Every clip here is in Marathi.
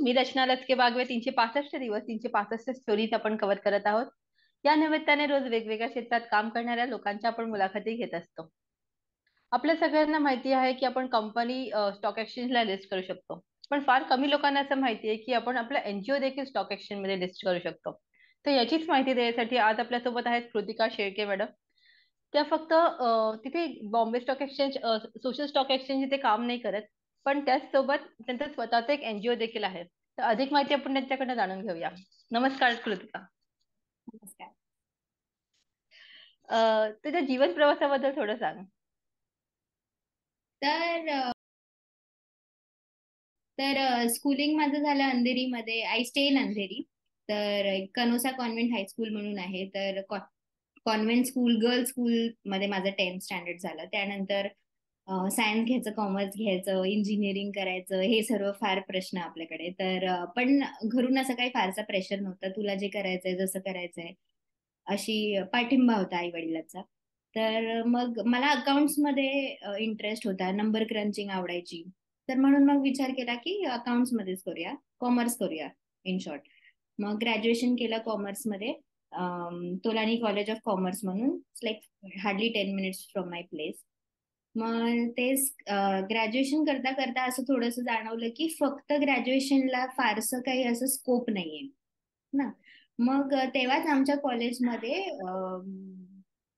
मी रचना लचके बागवे 365 दिवस 365 स्टोरीज आपण कव्हर करत आहोत. या निमित्ताने रोज वेगवेगळ्या क्षेत्रात काम करणाऱ्या लोकांच्या आपण मुलाखती घेत असतो. आपल्या सगळ्यांना माहिती आहे की आपण कंपनी स्टॉक एक्सचेंजला लिस्ट करू शकतो, पण फार कमी लोकांना असं माहिती आहे की आपण आपला एनजीओ देखील स्टॉक एक्सचेंज मध्ये लिस्ट करू शकतो. तर याचीच माहिती देण्यासाठी आज आपल्यासोबत आहेत कृतिका शेळके मॅडम. त्या फक्त तिथे Bombay stock exchange social stock exchange इथे काम नाही करत, पण त्याचसोबत त्यांचं स्वतःचं एक एनजीओ देखील आहे. तर अधिक माहिती आपण त्यांच्याकडनं जाणून घेऊया. नमस्कार कृतिका. नमस्कार. तुझ्या जीवन प्रवासाबद्दल थोडं सांग. तर स्कूलिंग माझं झालं अंधेरीमध्ये. I stay in Andheri. तर कनोसा कॉन्व्हेंट हायस्कूल म्हणून आहे. तर कॉन्व्हेंट स्कूल, गर्ल्स स्कूल मध्ये माझं 10th स्टँडर्ड झालं. त्यानंतर सायन्स घ्यायचं, कॉमर्स घ्यायचं, इंजिनिअरिंग करायचं, हे सर्व फार प्रश्न आपल्याकडे. तर पण घरून असं काही फारसा प्रेशर नव्हता, तुला जे करायचंय जसं करायचंय अशी पाठिंबा होता आई वडिलांचा. तर मग मला अकाउंट्स मध्ये इंटरेस्ट होता, नंबर क्रंचिंग आवडायची. तर म्हणून मग विचार केला की अकाउंट्स मध्येच करूया, कॉमर्स करूया इन शॉर्ट. मग ग्रॅज्युएशन केलं कॉमर्स मध्ये, तोलानी कॉलेज ऑफ कॉमर्स म्हणून, like hardly 10 minutes from my place. मग तेच ग्रॅज्युएशन करता करता असं थोडस जाणवलं की फक्त ग्रॅज्युएशनला फारसं काही असं स्कोप नाहीये ना. मग तेव्हाच आमच्या कॉलेजमध्ये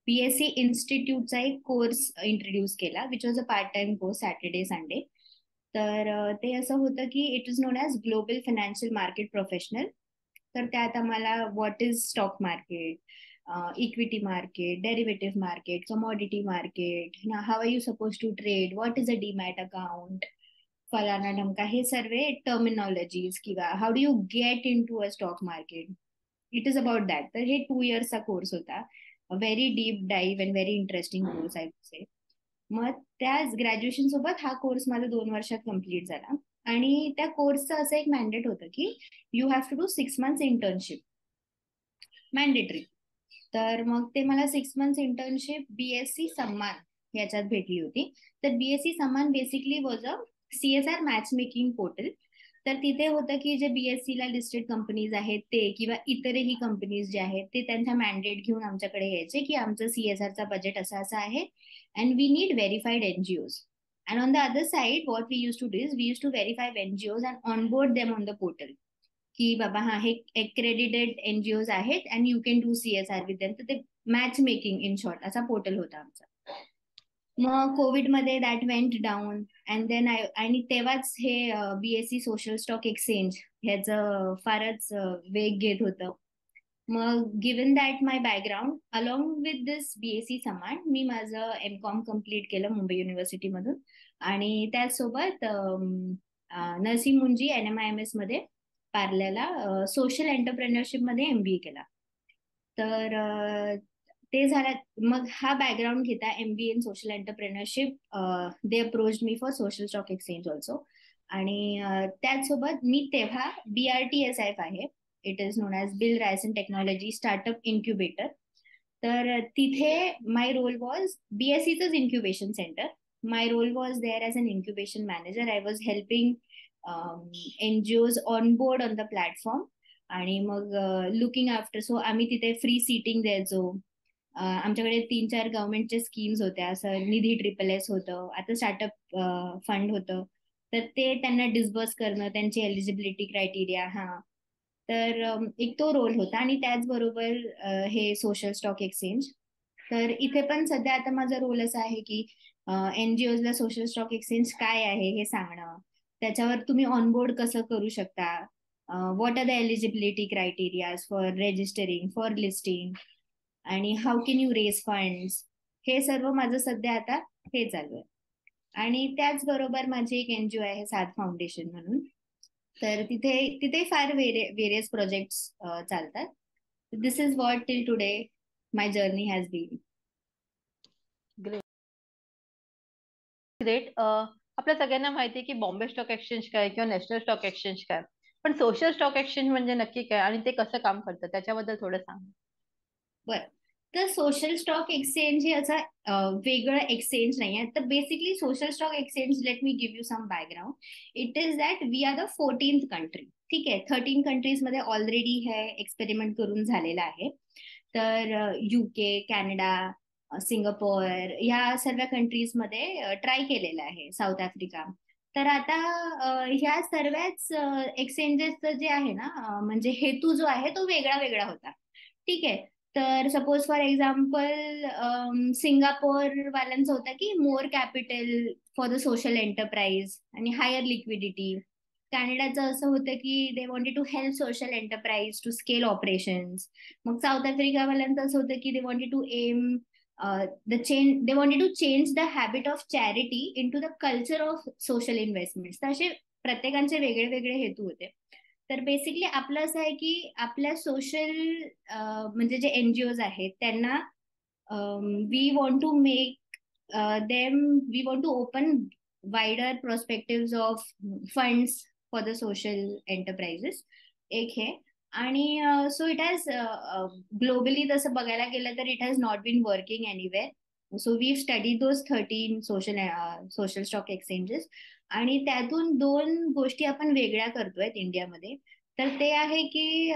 बीएससी इन्स्टिट्यूटचा एक कोर्स इंट्रोड्यूस केला, which was a part time course, Saturday Sunday. तर ते असं होतं की it is known as global financial market professional. तर त्यात आम्हाला what is stock market, equity market, derivative market, commodity market, how are you suppose to trade, what is a demat account, फलाना ढमका, हे सर्व टर्मिनॉलॉजीज, किंवा how do you get into a stock market. It is about that. तर हे 2 yearsचा कोर्स होता. Very deep डाईव्ह and very interesting course I would say. मग त्या ग्रॅज्युएशन सोबत हा कोर्स माझा 2 वर्षात कम्प्लीट झाला. आणि त्या कोर्सचं असं एक मॅन्डेट होतं की you have to do 6 months internship, mandatory. तर मग ते मला 6 months इंटर्नशिप बीएससी सम्मान याच्यात भेटली होती. तर बीएससी सम्मान basically was a CSR match making portal. तर तिथे होतं की जे बीएससी ला लिस्टेड कंपनीज आहेत ते, किंवा इतरही कंपनीज जे आहेत ते, त्यांचा मॅन्डेट घेऊन आमच्याकडे यायचे की आमचं सीएसआरचा बजेट असा असा आहे and we need verified NGOs. And on the other side what we use to do is we use to verify NGOs and onboard them on the portal, की बाबा हा हे एक्रेडिटेड एनजीओज आहेत and you can do CSR with them. तर ते मॅच मेकिंग इन शॉर्ट असा पोर्टल होता आमचा. मग कोविडमध्ये that went down and then आणि तेव्हाच हे बीएससी सोशल स्टॉक एक्सचेंज ह्याचं फारच वेग घेत होतं. मग given that my background along with this BSc समान, मी माझं एमकॉम कम्प्लीट केलं मुंबई युनिव्हर्सिटीमधून. आणि त्याचसोबत नरसिंह मुंजी NMIMS मध्ये पार्ल्याला सोशल एंटरप्रेन्युअरशिप मध्ये MBA केला. तर ते झालं. मग हा बॅकग्राऊंड घेता MBA in social entrepreneurship, they approach me for social stock exchange also. आणि त्याचसोबत मी तेव्हा BRTSF आहे, it is known as bill rising technology startup incubator. तर तिथे माय रोल वॉज बीएससीचंच incubation centre. My role was there as an incubation manager. I was helping NGOs on board on the platform. आणि मग लुकिंग आफ्टर, सो आम्ही तिथे फ्री सीटिंग द्यायचो. आमच्याकडे 3-4 गव्हर्नमेंटचे स्कीम्स होत्या, असं निधी SSS होतं, आता स्टार्टअप फंड होतं. तर ते त्यांना डिस्बर्स करणं, त्यांची एलिजिबिलिटी क्रायटेरिया, हा. तर एक तो रोल होता. आणि त्याचबरोबर हे सोशल स्टॉक एक्सचेंज. तर इथे पण सध्या आता माझा रोल असा आहे की एनजीओजला सोशल स्टॉक एक्सचेंज काय आहे हे सांगणं, त्याच्यावर तुम्ही ऑनबोर्ड कसं करू शकता, what are the eligibility criterias for registering, for listing, आणि how can you raise funds, हे सर्व माझं सध्या आता हे चालू आहे. आणि त्याचबरोबर माझी एक एनजीओ आहे साथ फाउंडेशन म्हणून. तर तिथे तिथे फार वेरियस प्रोजेक्ट्स चालतात. This is what till today my journey has been. Great great. आपल्या सगळ्यांना माहिती आहे की बॉम्बे स्टॉक एक्सचेंज काय किंवा नॅशनल स्टॉक एक्सचेंज काय, पण सोशल स्टॉक एक्सचेंज म्हणजे नक्की काय आणि ते कसं काम करतं त्याच्याबद्दल थोडं सांग. बरं. तर सोशल स्टॉक एक्सचेंज हे असं वेगळं एक्सचेंज नाही आहे. तर basically social stock exchange, let me give you some background. It is that we are the 14th country. ठीक आहे, 13 कंट्रीज मध्ये ऑलरेडी हे एक्सपेरिमेंट करून झालेलं आहे. तर UK, कॅनडा, सिंगापोर ह्या सर्व कंट्रीज मध्ये ट्राय केलेलं आहे, साऊथ आफ्रिका. तर आता ह्या सर्वच एक्सचेंजेसचं जे आहे ना, म्हणजे हेतू जो आहे तो वेगळा वेगळा होता. ठीक आहे. तर सपोज फॉर एक्झाम्पल सिंगापोर वाल्यांचं होतं की more capital for the social enterprise आणि हायर लिक्विडिटी. कॅनडाचं असं होतं की they wanted to help social enterprise to scale operations. मग साऊथ आफ्रिका वाल्यांचं असं होतं की they wanted to um they wanted to change the habit of charity into the culture of social investments. तर असे प्रत्येकांचे वेगळे वेगळे हेतू होते. तर बेसिकली आपलं असं आहे की आपल्या सोशल म्हणजे जे NGOs आहेत त्यांना we want to make them we want to open wider prospective of funds for the social enterprises. एक हे. आणि सो इट हॅज ग्लोबली तसं बघायला गेलं तर it has not been working anywhere. So we study those 13 social stock exchanges. आणि त्यातून दोन गोष्टी आपण वेगळ्या करतोय इंडियामध्ये. तर ते आहे की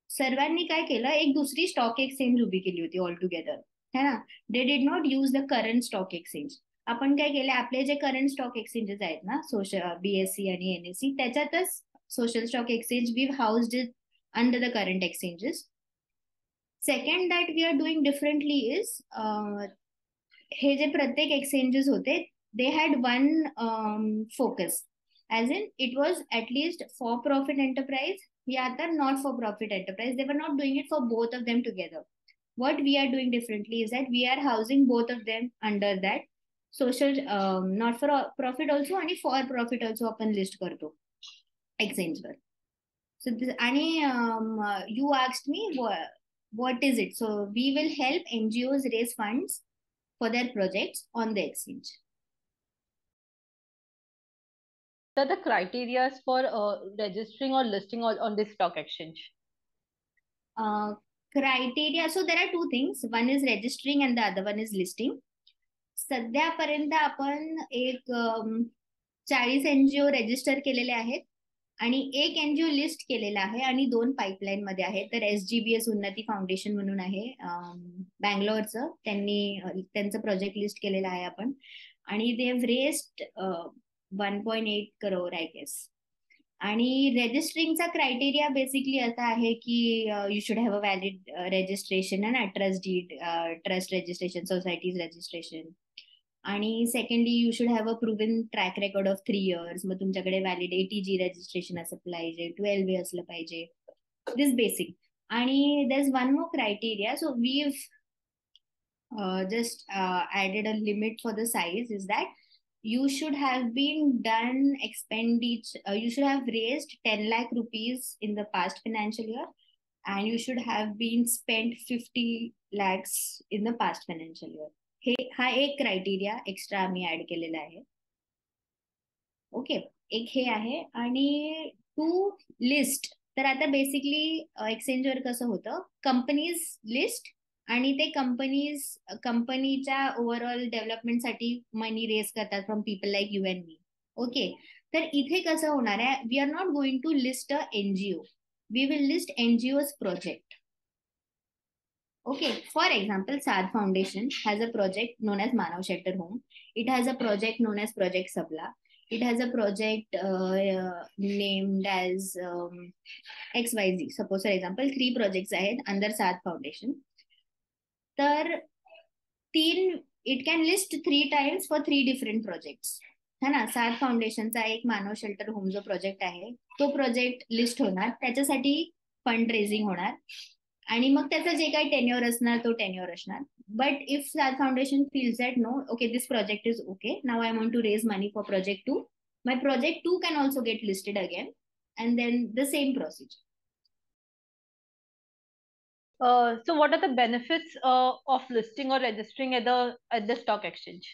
सर्वांनी काय केलं, एक दुसरी स्टॉक एक्सचेंज उभी केली होती ऑल टुगेदर, है ना. They did not use the current stock exchange. आपण काय केलं, आपले जे करंट स्टॉक एक्सचेंजेस आहेत ना, सोशल BSE आणि NSE, त्याच्यातच social stock exchange we housed it under the current exchanges. Second that we are doing differently is, हे जे प्रत्येक एक्सचेंजेस होते they had one focus, as in it was at least for profit enterprise या तर not for profit enterprise. They were not doing it for both of them together. What we are doing differently is that we are housing both of them under that social not for profit also आणि for profit also आपण लिस्ट करतो एक्सचेंज वर. So this, आणि you asked me what is it. So we will help NGOs raise funds for their projects on the exchange. So the criteria for registering or listing on this stock exchange. Criteria, so there are two things. One is registering and the other one is listing. सध्यापर्यंत आपण एक 40 NGO रजिस्टर केलेले आहेत आणि एक NGO लिस्ट केलेला आहे आणि 2 पाईपलाईन मध्ये आहेत. तर SGBS उन्नती फाउंडेशन म्हणून आहे बँगलोरचं, त्यांचं प्रोजेक्ट लिस्ट केलेलं आहे आपण. आणि they have raised 1.8 crore I guess. आणि रजिस्ट्रिंगचा क्रायटेरिया बेसिकली असा आहे की you should have a valid registration and trust registration, societies registration. आणि secondly you should have a proven track record of 3 years. मग तुमच्याकडे व्हॅलिड ATG रजिस्ट्रेशन असलं पाहिजे, 12A असलं पाहिजे, दिस बेसिक. आणि there is one more criteria. So we just added a limit for the size, is that you should have been done expenditure, you should have raised 10 lakh rupees in the past financial year, and you should have been spent 50 lakhs in the past financial year. हा एक क्रायटेरिया एक्स्ट्रा आम्ही ऍड केलेला आहे. ओके, एक हे आहे. आणि टू लिस्ट, तर आता बेसिकली एक्सचेंजवर कसं होतं, कंपनीज लिस्ट आणि ते कंपनीच्या ओव्हरऑल डेव्हलपमेंटसाठी मनी रेज करतात from people like you and me. Okay, तर इथे कसं होणार आहे, we are not going to list a NGO, we will list NGO's project. Okay, for example, Sad Foundation has a project known as Manav Shelter Home. It has a project known as Project Sabla. It has a project named as XYZ. Suppose, for example, 3 projects ahead under Sad Foundation. तर it can list 3 times for 3 different projects. है ना. साद फाउंडेशनचा एक मानव शेल्टर होम जो प्रोजेक्ट आहे तो प्रोजेक्ट लिस्ट होणार, त्याच्यासाठी फंड रेझिंग होणार आणि मग त्याचं जे काही टेन्युअर असणार तो टेन्युअर असणार. But if Saad foundation feels that no, okay this project is okay, now I want to raise money for project 2, my project 2 can also get listed again and then the same procedure. So what are the benefits of listing or registering at the stock exchange?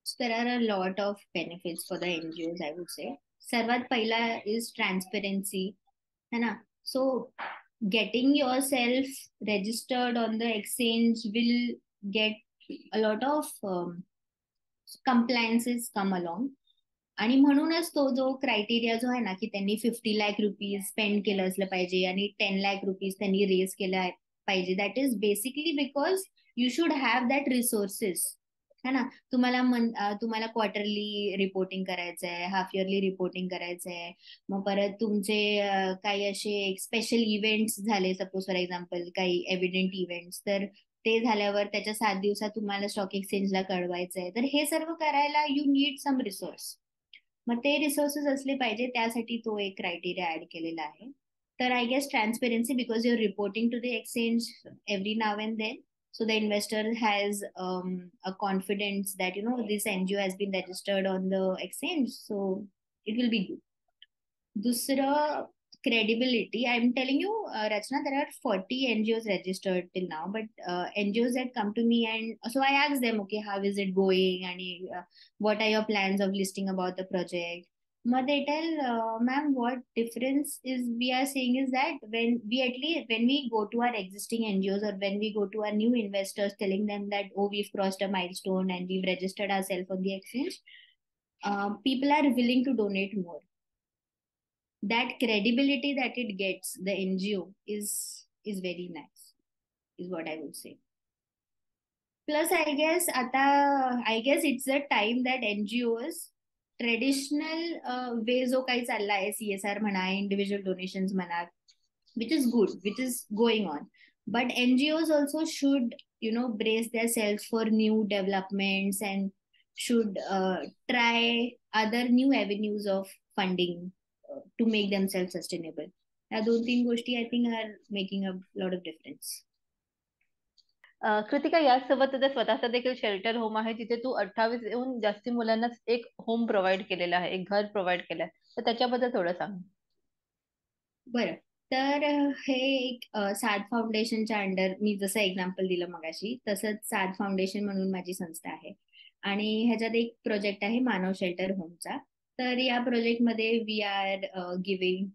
So there are a lot of benefits for the NGOs, I would say. सर्वात पहिला is transparency, है ना. So getting yourself registered on the exchange will get a lot of compliances come along. आणि म्हणूनच तो जो क्रायटेरिया जो आहे ना की त्यांनी 50 लाख रुपीज स्पेंड केलं असलं पाहिजे आणि 10 लाख रुपीज त्यांनी रेज केलं पाहिजे, that is basically because you should have that resources. है ना. तुम्हाला क्वार्टरली रिपोर्टिंग करायचं आहे, हाफ इयरली रिपोर्टिंग करायचं आहे. मग परत तुमचे काही असे स्पेशल इव्हेंट्स झाले, सपोज फॉर एक्झाम्पल काही एव्हिडंट इव्हेंट्स, तर ते झाल्यावर त्याच्या 7 दिवसात तुम्हाला स्टॉक एक्सचेंजला कळवायचं आहे. तर हे सर्व करायला यू नीड सम रिसोर्स. मग ते रिसोर्सेस असले पाहिजे, त्यासाठी तो एक क्रायटेरिया ऍड केलेला आहे. तर I guess transparency, because your reporting to the exchange every now and then, so the investor has a confidence that this NGO has been registered on the exchange, so it will be good. दूसरं, credibility. I'm telling you, Rachna, there are 40 NGOs registered till now, but NGOs that come to me, and so I ask them, okay, how is it going, and what are your plans of listing about the project. But they tell, ma'am, what difference is we are seeing is that when we go to our existing NGOs, or when we go to our new investors telling them that, oh, we've crossed a milestone and we've registered ourselves on the exchange, people are willing to donate more. That credibility that it gets, the NGO is very nice, is what I would say. Plus, I guess it's the time that NGOs traditional way जो काही चालला आहे, CSR म्हणा, इंडिव्हिज्युअल डोनेशन्स म्हणा, which is good, which is going on. But NGOs also should, brace themselves for new developments and should try other new avenues of funding to make themselves sustainable. या 2-3 गोष्टी I think are making a lot of difference. Kritika, यासोबत तुझं स्वतःचा देखील शेल्टर होम आहे, जिथे तू 28हून जास्ती मुलांना एक होम प्रोव्हाइड केलेलं आहे, एक घर प्रोव्हाइड केलं आहे, तर त्याच्याबद्दल थोडं सांग. बरं. तर हे एक साद फाउंडेशनच्या अंडर, मी जसं एक्झाम्पल दिलं मगाशी, तसंच साद फाउंडेशन म्हणून माझी संस्था आहे. आणि ह्याच्यात एक प्रोजेक्ट आहे मानव शेल्टर होमचा. तर या प्रोजेक्टमध्ये वी आर गिव्हिंग,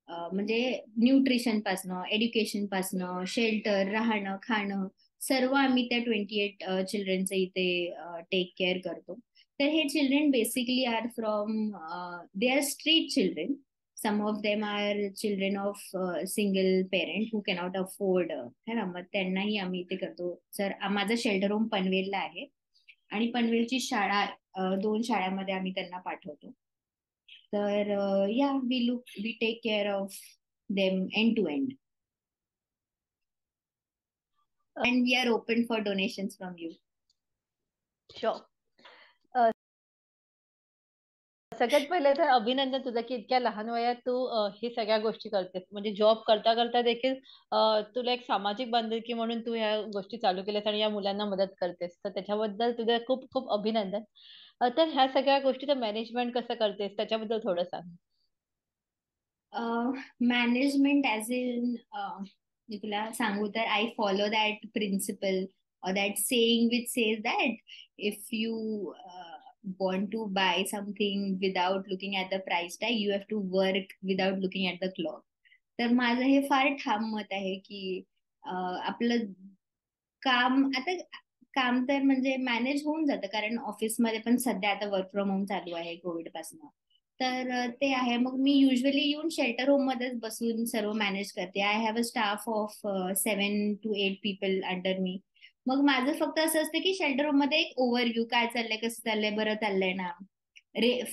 म्हणजे न्यूट्रिशन पासनं, एज्युकेशन पासनं, शेल्टर, राहणं, खाणं, सर्व आम्ही त्या 28 चिल्ड्रनचं इथे टेक केअर करतो. तर हे children basically are from, they are street children. Some of them are children of single parent who cannot afford, है ना. मग त्यांनाही आम्ही इथे करतो. सर, माझं शेल्टर होम पनवेलला आहे आणि पनवेलची शाळा, 2 शाळांमध्ये आम्ही त्यांना पाठवतो. तर we take care of them end to end, and we are open for donations from you. Sure. सगळ्यात पहिले तर अभिनंदन तुझं, की इतक्या लहान वयात तू हे सगळ्या गोष्टी करतेस. म्हणजे जॉब करता करता देखील तुला एक सामाजिक बांधिलकी म्हणून तू ह्या गोष्टी चालू केल्यास आणि या मुलांना मदत करतेस, तर त्याच्याबद्दल तुझं खूप खूप अभिनंदन. तर ह्या सगळ्या गोष्टीचं मॅनेजमेंट कसं करतेस, त्याच्याबद्दल थोडं सांग. मॅनेजमेंट ॲज इन, मी तुला सांगू तर, I follow that principle or that saying which says that if you want to buy something without looking at the price tag, you have to work without looking at the clock. तर माझं हे फार ठाम मत आहे की आपलं काम तर म्हणजे मॅनेज होऊन जातं, कारण ऑफिसमध्ये पण सध्या आता वर्क फ्रॉम होम चालू आहे कोविड पासून. तर ते आहे. मग मी युजली येऊन शेल्टर होम मध्येच बसून सर्व मॅनेज करते. I have a staff of 7 to 8 people under मी. मग माझं फक्त असं असतं की शेल्टर होम मध्ये एक ओव्हरव्ह्यू, काय चाललंय, कसं चाललंय, बरं चाललंय ना,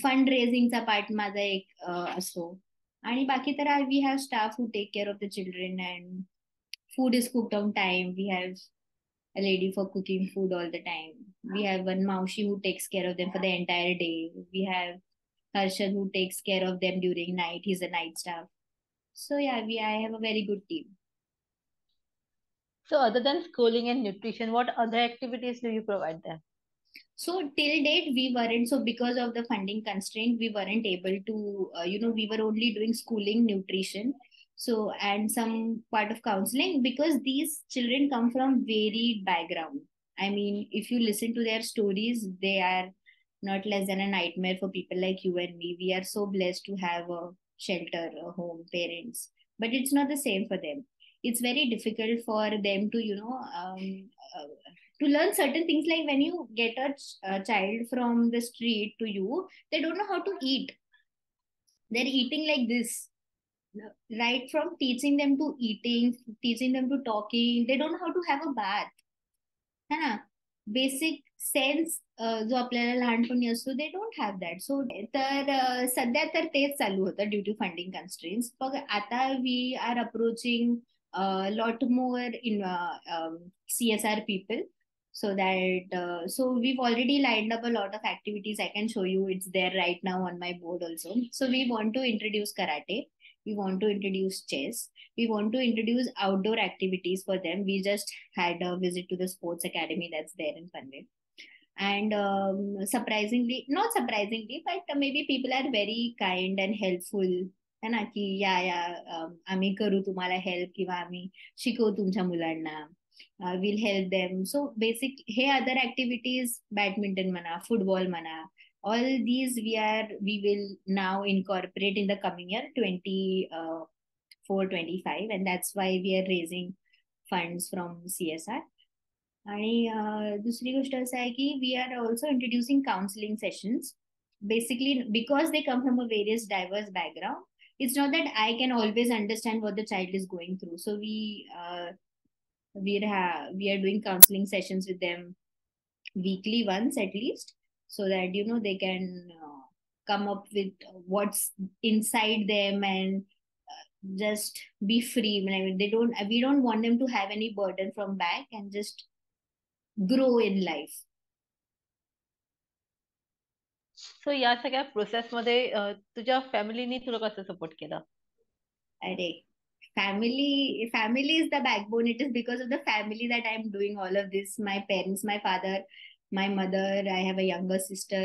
फंड रेझिंगचा पार्ट माझा एक असतो. आणि बाकी तर we have staff who take care of the children, and food is cooked on time. We have a lady for cooking food all the time. We have one Maushi who takes care of them for the entire day. We have Harshad who takes care of them during night. He's a night staff. So I have a very good team. So other than schooling and nutrition, what other activities do you provide there? So till date we weren't, so because of the funding constraint we weren't able to, we were only doing schooling, nutrition, so and some part of counseling, because these children come from varied background. I mean, if you listen to their stories, they are not less than a nightmare for people like you and me. We are so blessed to have a shelter, a home, parents, but it's not the same for them. it's very difficult for them to to learn certain things. Like when you get a child from the street to you, they don't know how to eat. They're eating like this, right from teaching them to eating, teaching them to talking. They don't know how to have a bath, है ना. बेसिक सेन्स जो आपल्याला लहानपणी असतो, they don't have that. So तर सध्या तर तेच चालू होतं ड्यू टू फंडिंग कन्स्ट्रेन्स. मग आता we are approaching lot more in CSR people, so that so we've already lined up a lot of activities. I can show you, it's there right now on my board also. So we want to introduce karate, we want to introduce chess, we want to introduce outdoor activities for them. We just had a visit to the sports academy that's there in Panvel. And surprisingly, not surprisingly, but maybe people are very kind and helpful, है ना, की या आम्ही करू तुम्हाला हेल्प, किंवा आम्ही शिकवू तुमच्या मुलांना, will help them. So basic हे अदर ऍक्टिव्हिटीज, बॅडमिंटन म्हणा, फुटबॉल म्हणा, all these we will now incorporate in the coming year 24-25, and that's why we are raising funds from CSR. आणि दुसरी गोष्ट असं आहे की we are also introducing counselling sessions. Basically because they come from a various diverse background, it's not that I can always understand what the child is going through. So we are doing counseling sessions with them weekly once at least, so that they can come up with what's inside them, and just be free. I mean, we don't want them to have any burden from back, and just grow in life. So या सगळ्या प्रोसेस मध्ये तुझ्या फॅमिलीनी तुला कसं सपोर्ट केलं? अरे, family is the backbone. It is because of the family that I'm doing all of this. My parents, my father, my mother, I have a younger sister.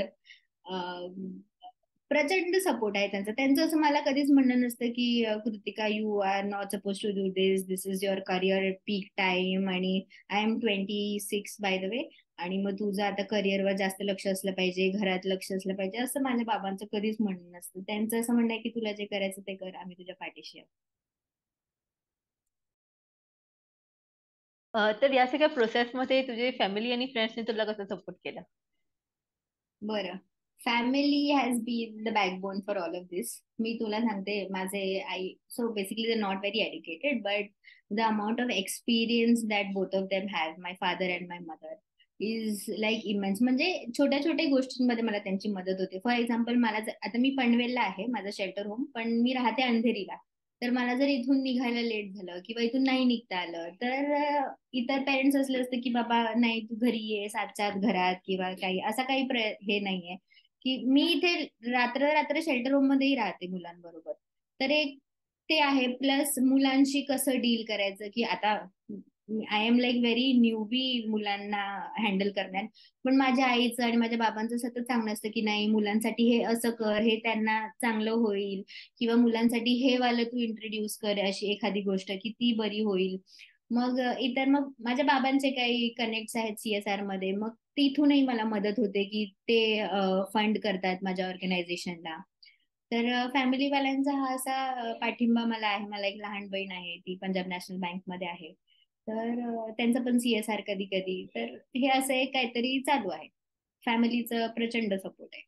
प्रचंड सपोर्ट आहे त्यांचा. त्यांचं असं मला कधीच म्हणणं नसतं की Kritika, you are not suppose to do this is your career peak time, आणि I am 26 by the way, आणि मग तुझं आता करिअरवर जास्त लक्ष असलं पाहिजे, घरात लक्ष असलं पाहिजे, असं माझ्या बाबांचं कधीच म्हणणं नसतं. त्यांचं असं म्हणणं आहे की तुला जे करायचं ते कर, आम्ही तुझ्या पाठीशी आहोत. तर या सगळ्या प्रोसेस मध्ये तुझे फॅमिली आणि फ्रेंड्सने तुला कसं सपोर्ट केलं? बरं, family has been the backbone for all of this. मी तुला सांगते, माझे आई, so basically they not very educated, but the amount of experience that both of them have, my father and my mother, is like immense. म्हणजे छोट्या छोट्या गोष्टींमध्ये मला त्यांची मदत होते. फॉर एक्झाम्पल, मला आता मी पनवेलला आहे, माझं शेल्टर होम, पण मी राहते अंधेरीला. तर मला जर इथून निघायला लेट झालं किंवा इथून नाही निघता आलं, तर इतर पेरेंट्स असले असते की बाबा नाही तू घरी ये 7च्या आत घरात, किंवा काही असा काही हे नाहीये की मी इथे रात्र रात्र शेल्टर होम मध्येही राहते मुलांबरोबर. तर एक ते आहे. प्लस मुलांशी कसं डील करायचं, की आता I am like very newbie मुलांना हँडल करण्यात, पण माझ्या आईचं आणि माझ्या बाबांचं सतत सांगणं असतं की नाही, मुलांसाठी हे असं कर, हे त्यांना चांगलं होईल, किंवा मुलांसाठी हे वालं तू इंट्रोड्यूस कर, अशी एखादी गोष्ट की ती बरी होईल. मग इतर मग माझ्या बाबांचे काही कनेक्ट आहेत CSR मध्ये, मग तिथूनही मला मदत होते की ते फंड करतात माझ्या ऑर्गनायझेशनला. तर फॅमिलीवाल्यांचा हा असा पाठिंबा मला आहे. मला एक लहान बहीण आहे, ती पंजाब नॅशनल बँक मध्ये आहे, तर त्यांचं पण CSR कधी कधी. तर हे असं एक काहीतरी चालू आहे. फॅमिलीचं प्रचंड सपोर्ट आहे.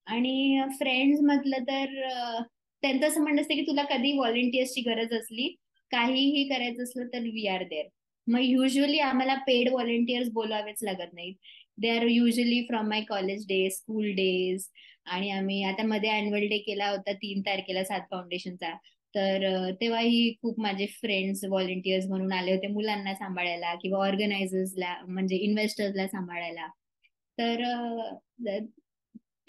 आणि फ्रेंड्स म्हटलं तर त्यांचं असं म्हणणं असतं की तुला कधी व्हॉलेंटियर्सची गरज असली, काहीही करायचं असलं, तर वी आर देअर. मग युजली आम्हाला पेड व्हॉलेंटियर्स बोलावेच लागत नाहीत. They are usually from my college days, school days. आणि आम्ही आता मध्ये अॅन्युअल डे केला होता 3 तारखेला, 7 फाउंडेशनचा. तर तेव्हाही खूप माझे फ्रेंड्स व्हॉलेंटियर्स म्हणून आले होते मुलांना सांभाळायला, किंवा ऑर्गनायझर्सला म्हणजे इन्व्हेस्टर्सला सांभाळायला. तर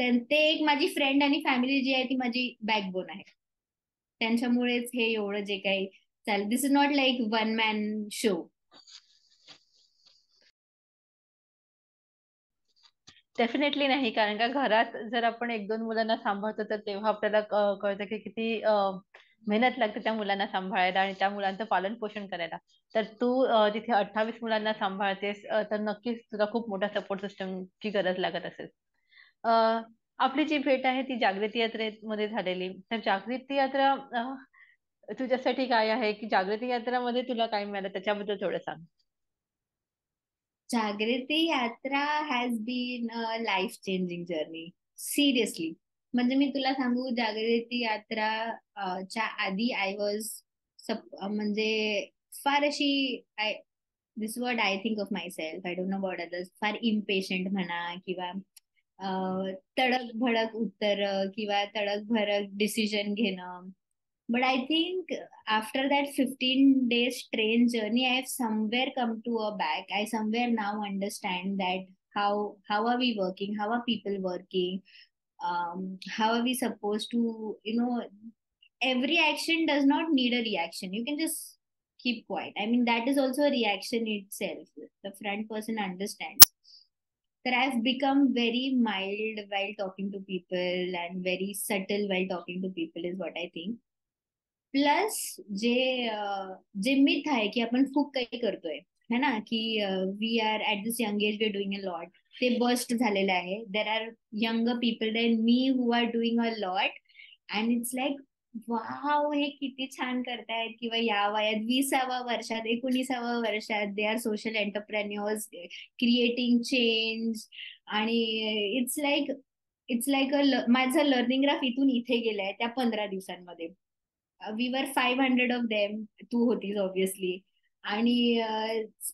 ते एक माझी फ्रेंड आणि फॅमिली जी आहे ती माझी बॅकबोन आहे. त्यांच्यामुळेच हे एवढं जे काही चालेल. This is not like one man show. Definitely नाही, कारण का घरात जर आपण 1-2 मुलांना सांभाळतो, तर तेव्हा आपल्याला कळतं की किती मेहनत लागते त्या मुलांना सांभाळायला आणि त्या मुलांचं पालन पोषण करायला. तर तू तिथे 28 मुलांना सांभाळतेस, तर नक्कीच तुला खूप मोठ्या सपोर्ट सिस्टमची गरज लागत असेल. आपली जी भेट आहे ती जागृती यात्रेमध्ये झालेली. तर जागृती यात्रा तुझ्यासाठी काय आहे की जागृती यात्रामध्ये तुला काय मिळालं त्याच्याबद्दल थोडं सांग. जागृती यात्रा has been a life changing journey, seriously. म्हणजे मी तुला सांगू, जागृती यात्रा च्या आधी आय वॉज म्हणजे फार अशी, I this word I think of my self, I don't know about others, फार इम्पेशंट म्हणा किंवा तडक भडक उत्तर किंवा तडक भडक डिसिजन घेणं. But I think after that 15 days train journey, I have somewhere come to a back. I somewhere now understand that how are we working? How are people working? How are we supposed to, every action does not need a reaction. You can just keep quiet. I mean, that is also a reaction itself. The front person understands that I've become very mild while talking to people and very subtle while talking to people, is what I think. Plus जे जे मिथ आहे की आपण खूप काही करतोय, है ना, की we are at this young age we are doing a lot, ते बस्ट झालेलं आहे. There are younger people than me who are doing a lot, and it's like wow, हे किती छान करतायत. किंवा या वयात 20व्या वर्षात 19व्या वर्षात they are social entrepreneurs creating change. आणि इट्स लाईक माझं लर्निंग ग्राफ इथून इथे गेलाय त्या 15 दिवसांमध्ये. वी वर 500 ऑफ देम, तू होतीस ऑब्विसली. आणि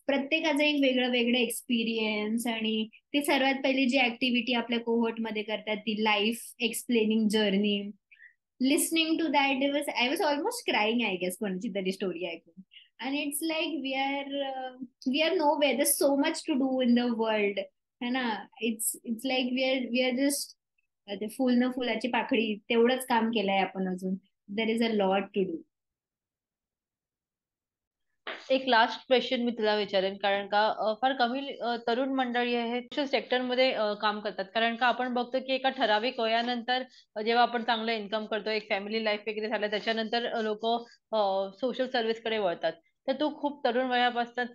प्रत्येकाचं एक वेगळं वेगळं एक्सपिरियन्स. आणि ते सर्वात पहिली जी ऍक्टिव्हिटी आपल्या कोहोर्ट मध्ये करतात ती life explaining journey. Listening to that I was almost crying, I guess, कोणाची तरी स्टोरी ऐकून. आणि it's like we are no way, there so much to do in the world, है ना. It's like we are just ते फुल न फुलाची पाकळी, तेवढंच काम केलंय आपण अजून. There is a lot to do. एक लास्ट क्वेश्चन मी तुला विचारेन, कारण का फार कमी तरुण मंडळी आहे सोशल सेक्टरमध्ये काम करतात. कारण का आपण बघतो की एका ठराविक वयानंतर जेव्हा आपण चांगलं इन्कम करतो, एक फॅमिली लाईफ वगैरे झालं, त्याच्यानंतर लोक सोशल सर्व्हिस कडे वळतात. तर तू खूप तरुण वयापासून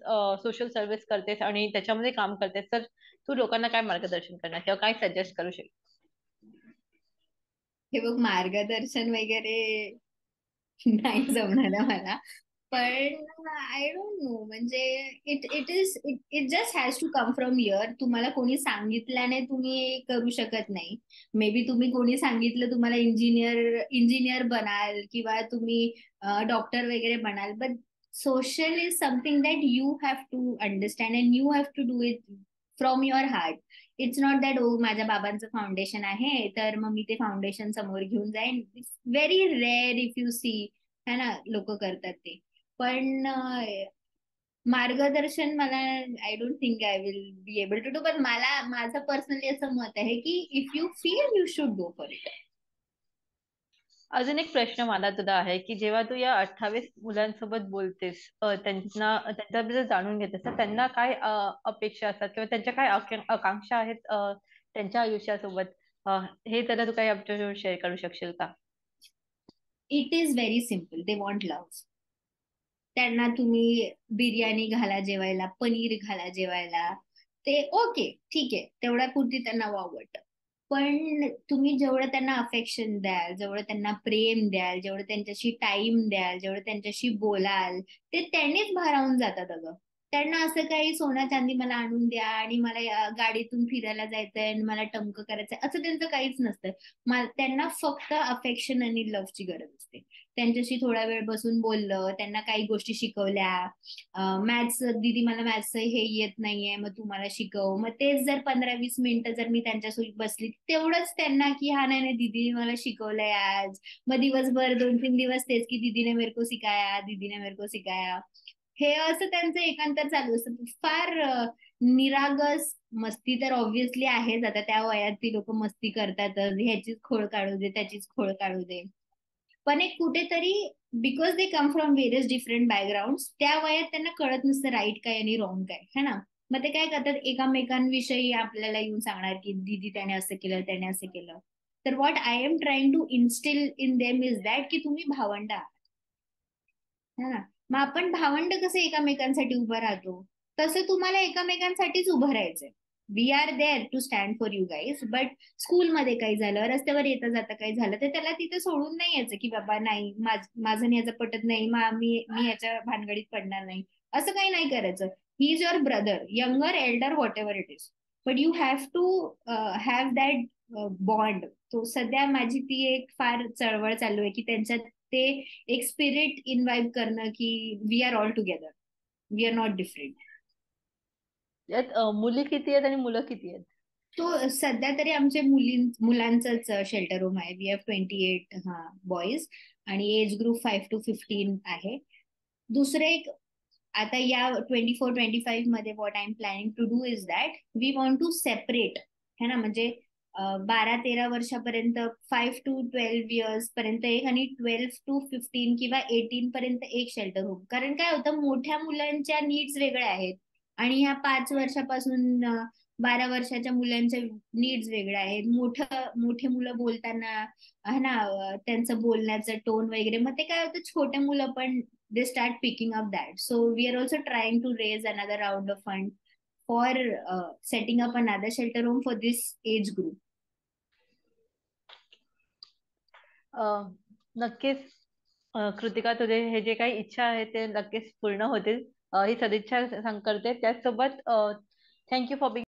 सोशल सर्व्हिस करतेस आणि त्याच्यामध्ये काम करतेस, तर तू लोकांना काय मार्गदर्शन करणार किंवा काय सजेस्ट करू शकते? हे बघ, मार्गदर्शन वगैरे नाही जमणार मला. पण आय डोंट नो, म्हणजे it just has to come from here. तुम्हाला कोणी सांगितल्याने तुम्ही करू शकत नाही. मे बी तुम्ही कोणी सांगितलं तुम्हाला इंजिनियर बनाल किंवा तुम्ही डॉक्टर वगैरे बनाल, but social is something that you have to understand and you have to do it from your heart. It's not that oh माझ्या बाबांचं फाउंडेशन आहे तर मग मी ते फाउंडेशन समोर घेऊन जाईन. It's very rare if you see, है ना, लोक करतात ते. पण मार्गदर्शन मला, I don't think I will be able to do. पण मला माझं पर्सनली असं मत आहे की if you feel you should go for it. अजून एक प्रश्न मला तुला आहे की जेव्हा तू या 28 मुलांसोबत बोलतेस, त्यांच्याबद्दल जाणून घेतेस, तर त्यांना काय अपेक्षा असतात किंवा त्यांच्या काय आकांक्षा आहेत त्यांच्या आयुष्यासोबत, हे त्याला तू काही आमच्यासोबत शेअर करू शकशील का? It is very simple, they want love. त्यांना तुम्ही बिर्याणी घाला जेवायला, पनीर घाला जेवायला, ते ओके, ठीक आहे, तेवढ्या पुरती त्यांना वावट. पण तुम्ही जेवढं त्यांना अफेक्शन द्याल, जेवढं त्यांना प्रेम द्याल, जेवढं त्यांच्याशी टाइम द्याल, जेवढं त्यांच्याशी बोलाल, ते त्यांनीच भारावून जातात अगं. त्यांना असं काही सोनं चांदी मला आणून द्या आणि मला गाडीतून फिरायला जायचंय आणि मला टमकं करायचंय, असं त्यांचं काहीच नसतं. त्यांना फक्त अफेक्शन आणि लव्हची गरज असते. त्यांच्याशी थोडा वेळ बसून बोललं, त्यांना काही गोष्टी शिकवल्या. मॅथ्स, दीदी मला मॅथ्स हे येत नाहीये, मग तू मला शिकव. मग तेच जर 15-20 मिनिटं जर मी त्यांच्यासोबत बसली, तेवढंच त्यांना की हा नाही नाही दीदीने मला शिकवलंय आज. मग दिवसभर 2-3 दिवस तेच की दीदीने मेरे को सिखाया, दीदीने मेरे को सिखाया. हे असं त्यांचं एकांतर चालू असतं. फार निरागस मस्ती तर ऑब्व्हियसली आहेच. आता त्या वयात ती लोक मस्ती करतातच, ह्याचीच खोड काढू दे, त्याचीच खोड काढू दे. पण एक कुठेतरी, because they come from various different background, त्या वयात त्यांना कळत नसतं राईट काय आणि रॉंग काय, है ना. मग ते काय करतात, एकामेकांविषयी आपल्याला येऊन सांगणार की दीदी त्याने असं केलं, त्याने असं केलं. तर what I am trying to instil in them is that की तुम्ही भावंड आहात, है ना. मग आपण भावंड कसे एकामेकांसाठी उभं राहतो, तसं तुम्हाला एकामेकांसाठीच उभं राहायचंय. We are there to stand for you guys, but स्कूलमध्ये काही झालं, रस्त्यावर येता जाता काही झालं, तर त्याला तिथे सोडून नाही यायचं की बाबा नाही माझं आणि याचं पटत नाही, मी याच्या भानगडीत पडणार नाही, असं काही नाही करायचं. He is your brother, younger elder whatever it is, but you have to have that bond. तो सध्या माझी ती एक फार चळवळ चालू आहे की त्यांच्यात ते एक स्पिरिट इन्व्हाइब करणं की we are all together, we are not different. यात मुली किती आहेत आणि मुलं किती आहेत? तो सध्या तरी आमचे मुलांचंच शेल्टर होम आहे. वी हॅव 28 बॉईज आणि एज ग्रुप 5 to 15 आहे. दुसरे एक, आता या 24-25 मध्ये what I am planning to do is that we want to separate, है ना, म्हणजे 12-13 वर्षापर्यंत, 5 to 12 इयर्स पर्यंत एक, आणि 12 to 15 किंवा 18 पर्यंत एक शेल्टर होम. कारण काय होतं, मोठ्या मुलांच्या नीड्स वेगळ्या आहेत आणि ह्या 5 वर्षापासून 12 वर्षाच्या मुलांच्या नीड्स वेगळ्या आहेत. मोठे मुलं बोलताना, है ना, त्यांचं बोलण्याचं टोन वगैरे, मग ते काय होतं, छोटे मुलं पण they start picking up that. So we are also trying to raise another round of fund for setting up another shelter home for this age group. नक्कीच कृतिका, तुझे हे जे काही इच्छा आहे ते नक्कीच पूर्ण होतील, ही सदिच्छा करते. त्याचसोबत थँक्यू फॉर बिंग